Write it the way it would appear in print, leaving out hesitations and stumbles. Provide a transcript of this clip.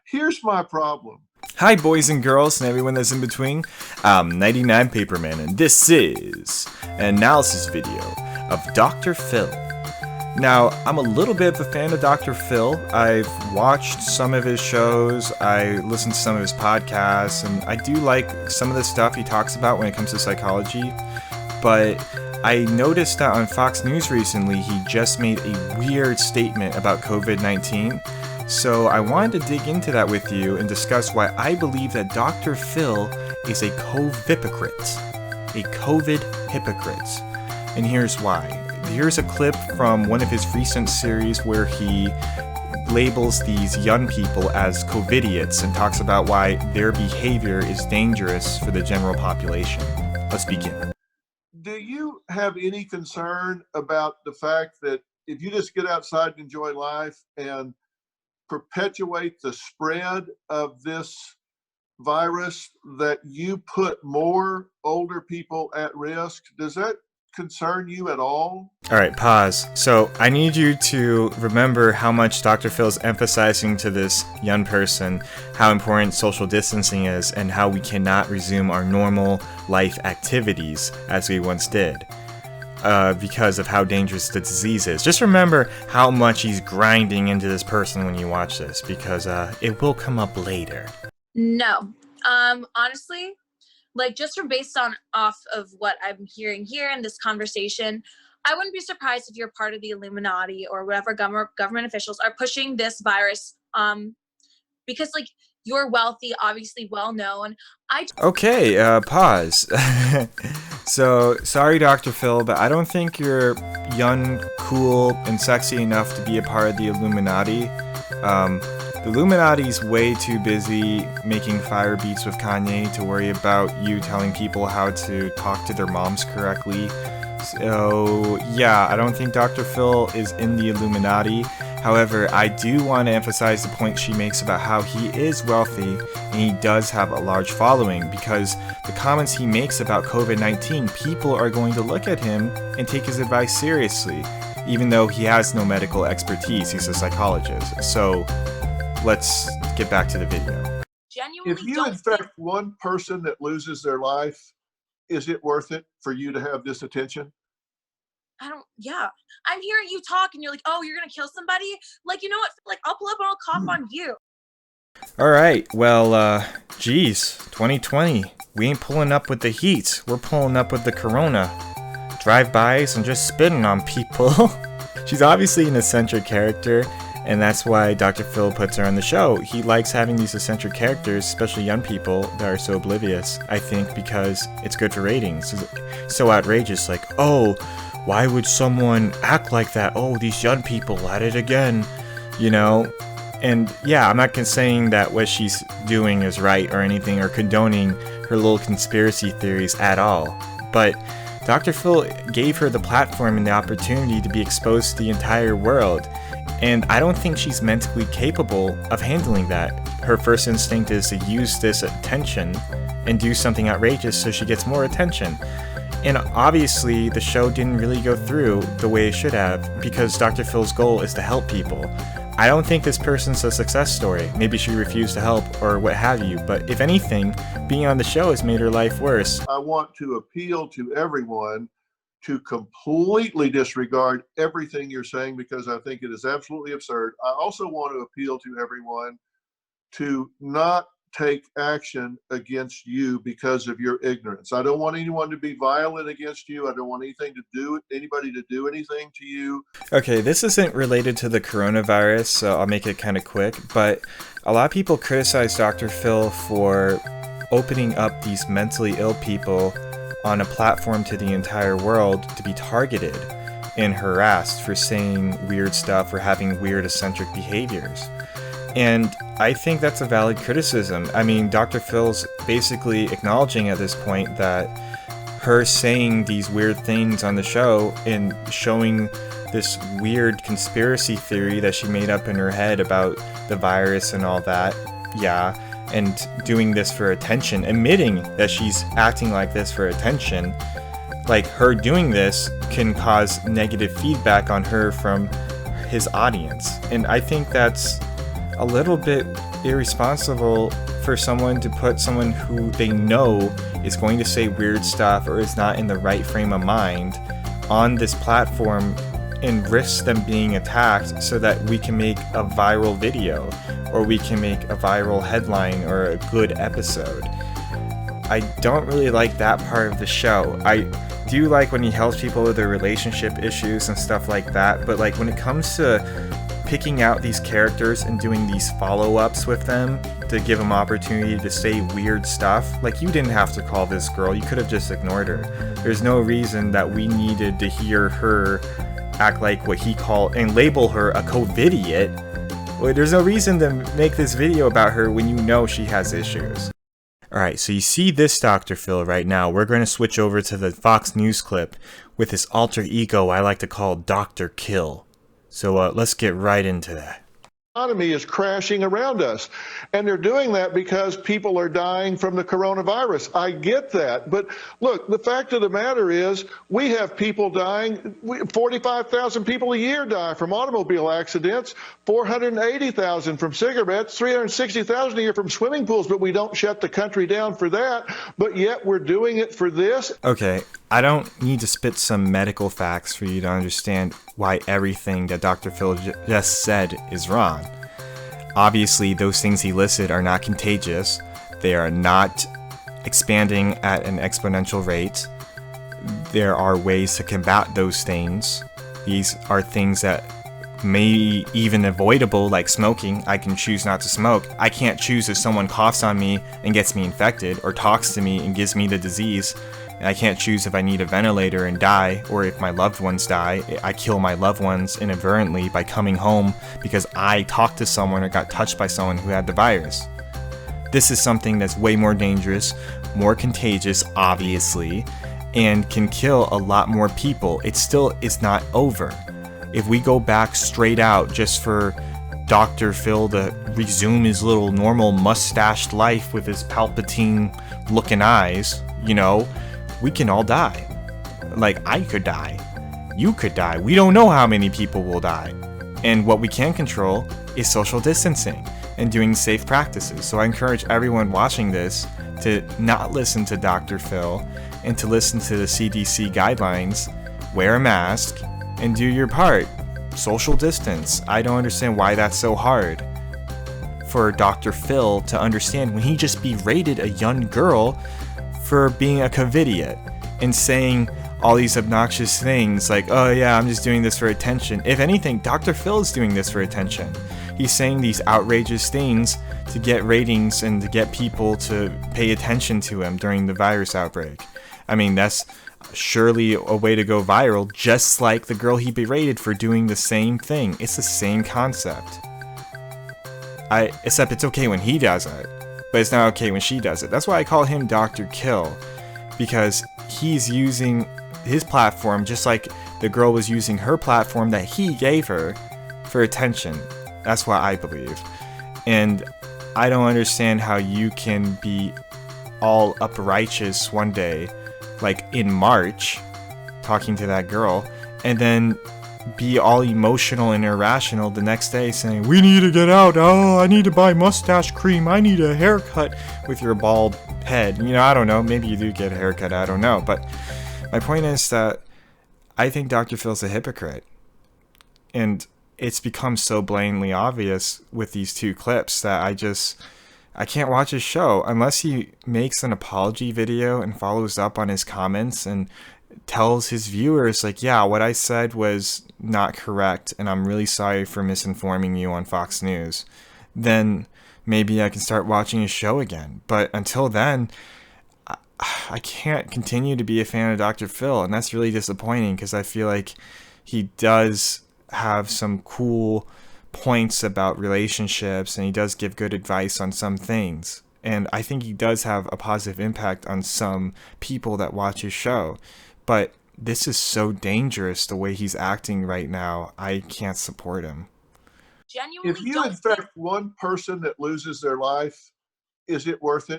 Here's my problem. Hi, boys and girls, and everyone that's in between. I'm 99 Paperman, and this is an analysis video of Dr. Phil. Now, I'm a little bit of a fan of Dr. Phil. I've watched some of his shows, I listened to some of his podcasts, and I do like some of the stuff he talks about when it comes to psychology. But I noticed that on Fox News recently, he just made a weird statement about COVID-19. So I wanted to dig into that with you and discuss why I believe that Dr. Phil is a COVID-hypocrite. A COVID hypocrite. And here's why. Here's a clip from one of his recent series where he labels these young people as COVIDiots and talks about why their behavior is dangerous for the general population. Let's begin. Do you have any concern about the fact that if you just get outside and enjoy life and perpetuate the spread of this virus, that you put more older people at risk? Does that concern you at all? All right, pause. So I need you to remember how much Dr. Phil's emphasizing to this young person how important social distancing is and how we cannot resume our normal life activities as we once did. Because of how dangerous the disease is. Just remember how much he's grinding into this person when you watch this, because it will come up later. No. Honestly, like just from based on off of what I'm hearing here in this conversation, I wouldn't be surprised if you're part of the Illuminati or whatever government officials are pushing this virus because like you're wealthy, obviously well known. Okay, pause. So, sorry Dr. Phil, but I don't think you're young, cool, and sexy enough to be a part of the Illuminati. The Illuminati's way too busy making fire beats with Kanye to worry about you telling people how to talk to their moms correctly. So, yeah, I don't think Dr. Phil is in the Illuminati. However, I do want to emphasize the point she makes about how he is wealthy and he does have a large following, because the comments he makes about COVID-19, people are going to look at him and take his advice seriously, even though he has no medical expertise. He's a psychologist. So let's get back to the video. If you infect one person that loses their life, is it worth it for you to have this attention? I'm hearing you talk and you're like, oh, you're gonna kill somebody? Like, you know what? Like, I'll pull up and I'll cop on you. Alright, well, geez, 2020. We ain't pulling up with the heat. We're pulling up with the corona. Drive-bys and just spitting on people. She's obviously an eccentric character, and that's why Dr. Phil puts her on the show. He likes having these eccentric characters, especially young people that are so oblivious, I think, because it's good for ratings. It's so outrageous, like, oh, why would someone act like that? Oh, these young people at it again, you know? And yeah, I'm not saying that what she's doing is right or anything, or condoning her little conspiracy theories at all. But Dr. Phil gave her the platform and the opportunity to be exposed to the entire world. And I don't think she's mentally capable of handling that. Her first instinct is to use this attention and do something outrageous so she gets more attention. And obviously, the show didn't really go through the way it should have, because Dr. Phil's goal is to help people. I don't think this person's a success story. Maybe she refused to help or what have you, but if anything, being on the show has made her life worse. I want to appeal to everyone to completely disregard everything you're saying, because I think it is absolutely absurd. I also want to appeal to everyone to not take action against you because of your ignorance. I don't want anyone to be violent against you. I don't want anybody to do anything to you. Okay, this isn't related to the coronavirus, so I'll make it kind of quick, but a lot of people criticize Dr. Phil for opening up these mentally ill people on a platform to the entire world to be targeted and harassed for saying weird stuff or having weird eccentric behaviors. And I think that's a valid criticism. I mean, Dr. Phil's basically acknowledging at this point that her saying these weird things on the show and showing this weird conspiracy theory that she made up in her head about the virus and all that, yeah, and doing this for attention, admitting that she's acting like this for attention, like her doing this can cause negative feedback on her from his audience. And I think that's a little bit irresponsible for someone to put someone who they know is going to say weird stuff or is not in the right frame of mind on this platform and risk them being attacked so that we can make a viral video or we can make a viral headline or a good episode. I don't really like that part of the show. I do like when he helps people with their relationship issues and stuff like that, but like when it comes to picking out these characters and doing these follow-ups with them to give them opportunity to say weird stuff, like you didn't have to call this girl, you could have just ignored her. There's no reason that we needed to hear her act like what he called and label her a COVIDiot. Well, there's no reason to make this video about her when you know she has issues. Alright, so you see this Dr. Phil right now. We're going to switch over to the Fox News clip with his alter ego I like to call Dr. Kill. So let's get right into that. Economy is crashing around us, and they're doing that because people are dying from the coronavirus. I get that, but look, the fact of the matter is we have people dying. 45,000 people a year die from automobile accidents, 480,000 from cigarettes, 360,000 a year from swimming pools, but we don't shut the country down for that, but yet we're doing it for this. Okay, I don't need to spit some medical facts for you to understand why everything that Dr. Phil just said is wrong. Obviously, those things he listed are not contagious. They are not expanding at an exponential rate. There are ways to combat those things. These are things that may even avoidable, like smoking. I can choose not to smoke. I can't choose if someone coughs on me and gets me infected or talks to me and gives me the disease. And I can't choose if I need a ventilator and die, or if my loved ones die. I kill my loved ones inadvertently by coming home because I talked to someone or got touched by someone who had the virus. This is something that's way more dangerous, more contagious, obviously, and can kill a lot more people. It still is not over. If we go back straight out just for Dr. Phil to resume his little normal mustached life with his Palpatine looking eyes, you know, we can all die. Like, I could die. You could die. We don't know how many people will die. And what we can control is social distancing and doing safe practices. So I encourage everyone watching this to not listen to Dr. Phil and to listen to the CDC guidelines, wear a mask, and do your part. Social distance. I don't understand why that's so hard for Dr. Phil to understand when he just berated a young girl for being a COVIDiot and saying all these obnoxious things like, oh yeah, I'm just doing this for attention. If anything, Dr. Phil is doing this for attention. He's saying these outrageous things to get ratings and to get people to pay attention to him during the virus outbreak. I mean, that's surely a way to go viral, just like the girl he berated for doing the same thing. It's the same concept. Except it's okay when he does it, but it's not okay when she does it. That's why I call him Dr. Kill, because he's using his platform just like the girl was using her platform that he gave her for attention. That's what I believe. And I don't understand how you can be all uprighteous one day, like in March, talking to that girl, and then be all emotional and irrational the next day saying, we need to get out, oh, I need to buy mustache cream, I need a haircut, with your bald head. You know, I don't know, maybe you do get a haircut, I don't know, but my point is that I think Dr. Phil's a hypocrite, and it's become so blatantly obvious with these two clips that I can't watch his show unless he makes an apology video and follows up on his comments and tells his viewers, like, yeah, what I said was not correct and I'm really sorry for misinforming you on Fox News. Then maybe I can start watching his show again. But until then, I can't continue to be a fan of Dr. Phil, and that's really disappointing because I feel like he does have some cool points about relationships and he does give good advice on some things. And I think he does have a positive impact on some people that watch his show. But this is so dangerous the way he's acting right now. I can't support him. Genuinely, if you infect one person that loses their life, is it worth it?